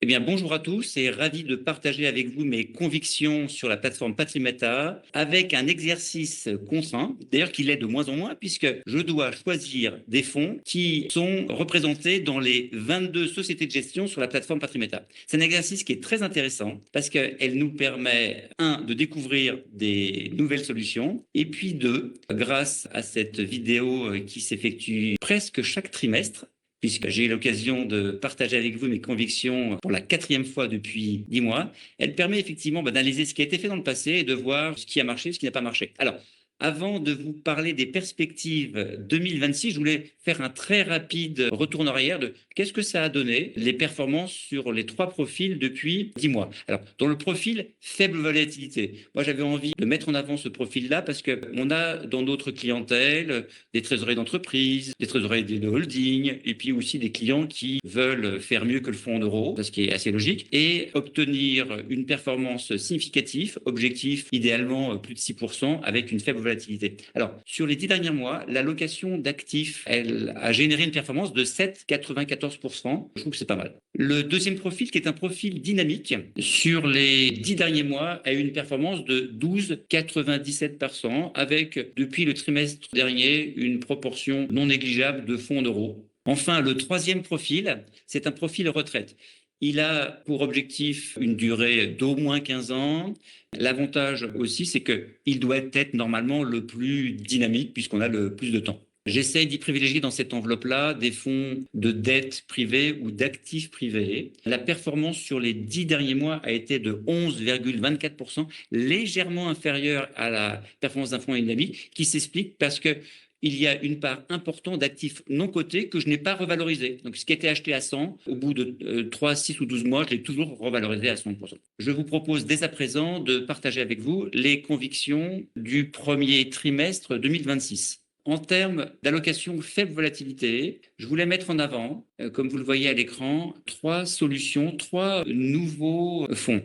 Eh bien, bonjour à tous et ravi de partager avec vous mes convictions sur la plateforme Patrimeta avec un exercice contraint, d'ailleurs qui l'est de moins en moins puisque je dois choisir des fonds qui sont représentés dans les 22 sociétés de gestion sur la plateforme Patrimeta. C'est un exercice qui est très intéressant parce qu'elle nous permet, un, de découvrir des nouvelles solutions et puis deux, grâce à cette vidéo qui s'effectue presque chaque trimestre, puisque j'ai eu l'occasion de partager avec vous mes convictions pour la 4e fois depuis 10 mois. Elle permet effectivement d'analyser ce qui a été fait dans le passé et de voir ce qui a marché, ce qui n'a pas marché. Alors, avant de vous parler des perspectives 2026, je voulais faire un très rapide retour en arrière de qu'est-ce que ça a donné, les performances sur les 3 profils depuis 10 mois. Alors, dans le profil faible volatilité, moi j'avais envie de mettre en avant ce profil-là parce qu'on a dans notre clientèle des trésoriers d'entreprise, des trésoriers de holding, et puis aussi des clients qui veulent faire mieux que le fonds en euros, ce qui est assez logique, et obtenir une performance significative, objectif idéalement plus de 6% avec une faible volatilité. Alors, sur les 10 derniers mois, l'allocation d'actifs, elle a généré une performance de 7,94%. Je trouve que c'est pas mal. Le deuxième profil, qui est un profil dynamique, sur les 10 derniers mois, a eu une performance de 12,97% avec, depuis le trimestre dernier, une proportion non négligeable de fonds en euros. Enfin, le troisième profil, c'est un profil retraite. Il a pour objectif une durée d'au moins 15 ans. L'avantage aussi, c'est qu'il doit être normalement le plus dynamique puisqu'on a le plus de temps. J'essaie d'y privilégier dans cette enveloppe-là des fonds de dette privée ou d'actifs privés. La performance sur les 10 derniers mois a été de 11,24%, légèrement inférieure à la performance d'un fonds dynamique, qui s'explique parce que il y a une part importante d'actifs non cotés que je n'ai pas revalorisés. Donc, ce qui était acheté à 100, au bout de 3, 6 ou 12 mois, je l'ai toujours revalorisé à 100%. Je vous propose dès à présent de partager avec vous les convictions du premier trimestre 2026. En termes d'allocation faible volatilité, je voulais mettre en avant, comme vous le voyez à l'écran, 3 solutions, 3 nouveaux fonds.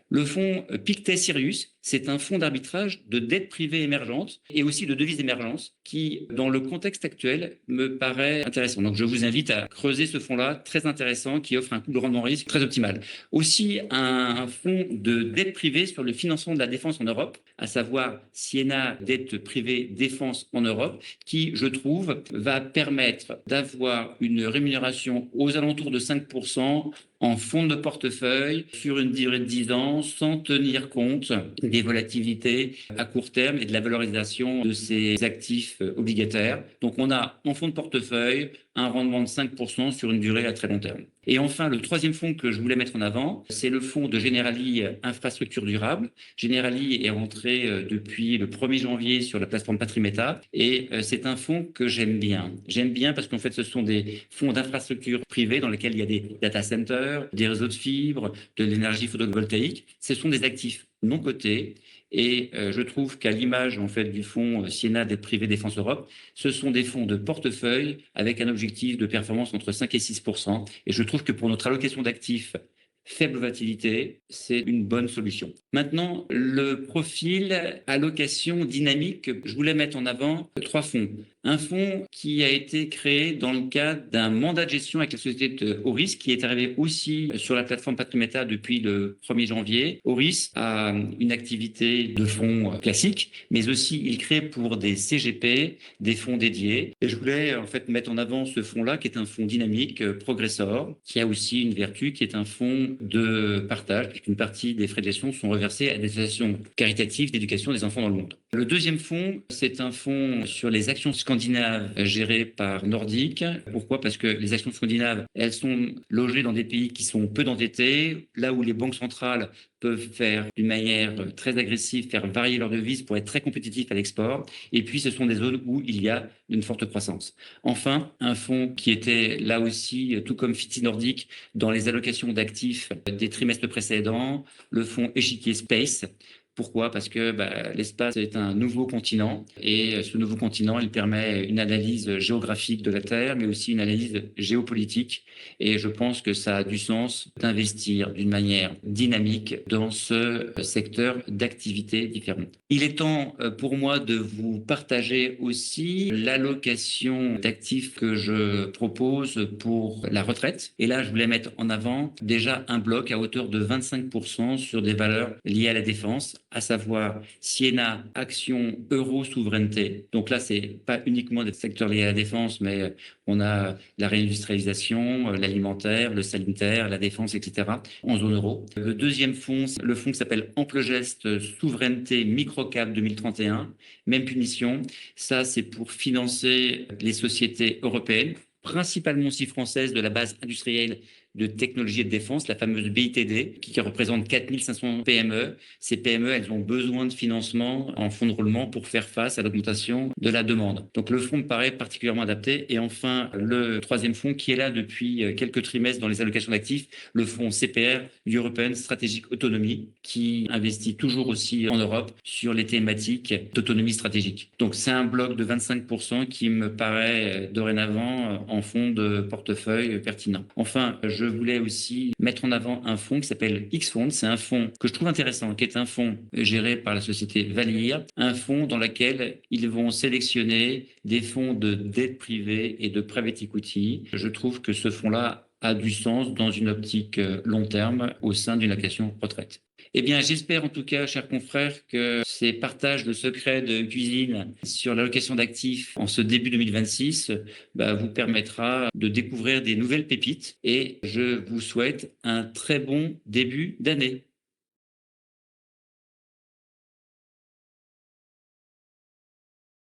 Le fonds Pictet Sirius, c'est un fonds d'arbitrage de dette privée émergente et aussi de devises émergentes qui, dans le contexte actuel, me paraît intéressant. Donc, je vous invite à creuser ce fonds-là, très intéressant, qui offre un coût de rendement risque très optimal. Aussi, un fonds de dette privée sur le financement de la défense en Europe, à savoir Siena Dette Privée Défense en Europe, qui, je trouve, va permettre d'avoir une rémunération aux alentours de 5% en fonds de portefeuille sur une durée de 10 ans sans tenir compte des volatilités à court terme et de la valorisation de ces actifs obligataires. Donc, on a en fonds de portefeuille un rendement de 5% sur une durée à très long terme. Et enfin, le troisième fonds que je voulais mettre en avant, c'est le fonds de Generali Infrastructure Durable. Generali est rentré depuis le 1er janvier sur la plateforme Patrimeta et c'est un fonds que j'aime bien. J'aime bien parce qu'en fait, ce sont des fonds d'infrastructure privées dans lesquels il y a des data centers, des réseaux de fibres, de l'énergie photovoltaïque. Ce sont des actifs non cotés et je trouve qu'à l'image en fait du fonds Siena Dette Privée Défense Europe, ce sont des fonds de portefeuille avec un objectif de performance entre 5 et 6%. Et je trouve que pour notre allocation d'actifs faible volatilité, c'est une bonne solution. Maintenant, le profil allocation dynamique, je voulais mettre en avant 3 fonds. Un fonds qui a été créé dans le cadre d'un mandat de gestion avec la société Auris, qui est arrivé aussi sur la plateforme Patrimeta depuis le 1er janvier. Auris a une activité de fonds classique, mais aussi il crée pour des CGP, des fonds dédiés. Et je voulais en fait mettre en avant ce fonds-là, qui est un fonds dynamique, Progressor, qui a aussi une vertu, qui est un fonds de partage, puisqu'une partie des frais de gestion sont reversés à des associations caritatives d'éducation des enfants dans le monde. Le deuxième fonds, c'est un fonds sur les actions scandinaves gérées par Nordic. Pourquoi? Parce que les actions scandinaves, elles sont logées dans des pays qui sont peu endettés, là où les banques centrales peuvent faire d'une manière très agressive, faire varier leurs devises pour être très compétitifs à l'export. Et puis, ce sont des zones où il y a une forte croissance. Enfin, un fonds qui était là aussi, tout comme Fiti Nordic, dans les allocations d'actifs des trimestres précédents, le fonds Échiquier Space, Pourquoi? Parce que l'espace est un nouveau continent et ce nouveau continent, il permet une analyse géographique de la Terre, mais aussi une analyse géopolitique. Et je pense que ça a du sens d'investir d'une manière dynamique dans ce secteur d'activités différentes. Il est temps pour moi de vous partager aussi l'allocation d'actifs que je propose pour la retraite. Et là, je voulais mettre en avant déjà un bloc à hauteur de 25% sur des valeurs liées à la défense, à savoir Siena Action Euro Souveraineté. Donc là, c'est pas uniquement des secteurs liés à la défense, mais on a la réindustrialisation, l'alimentaire, le sanitaire, la défense, etc. en zone euro. Le deuxième fonds, le fonds qui s'appelle Ample Geste Souveraineté Microcap 2031. Même punition. Ça, c'est pour financer les sociétés européennes, principalement aussi françaises, de la base industrielle de technologie et de défense, la fameuse BITD, qui représente 4500 PME. Ces PME, elles ont besoin de financement en fonds de roulement pour faire face à l'augmentation de la demande. Donc le fonds me paraît particulièrement adapté. Et enfin, le troisième fonds qui est là depuis quelques trimestres dans les allocations d'actifs, le fonds CPR, European Strategic Autonomy, qui investit toujours aussi en Europe sur les thématiques d'autonomie stratégique. Donc c'est un bloc de 25% qui me paraît dorénavant en fonds de portefeuille pertinent. Enfin, je voulais aussi mettre en avant un fonds qui s'appelle X-Fond. C'est un fonds que je trouve intéressant, qui est un fonds géré par la société Valir, un fonds dans lequel ils vont sélectionner des fonds de dette privée et de private equity. Je trouve que ce fonds-là a du sens dans une optique long terme au sein d'une allocation retraite. Eh bien, j'espère en tout cas, chers confrères, que ces partages de secrets de cuisine sur l'allocation d'actifs en ce début 2026 vous permettra de découvrir des nouvelles pépites et je vous souhaite un très bon début d'année.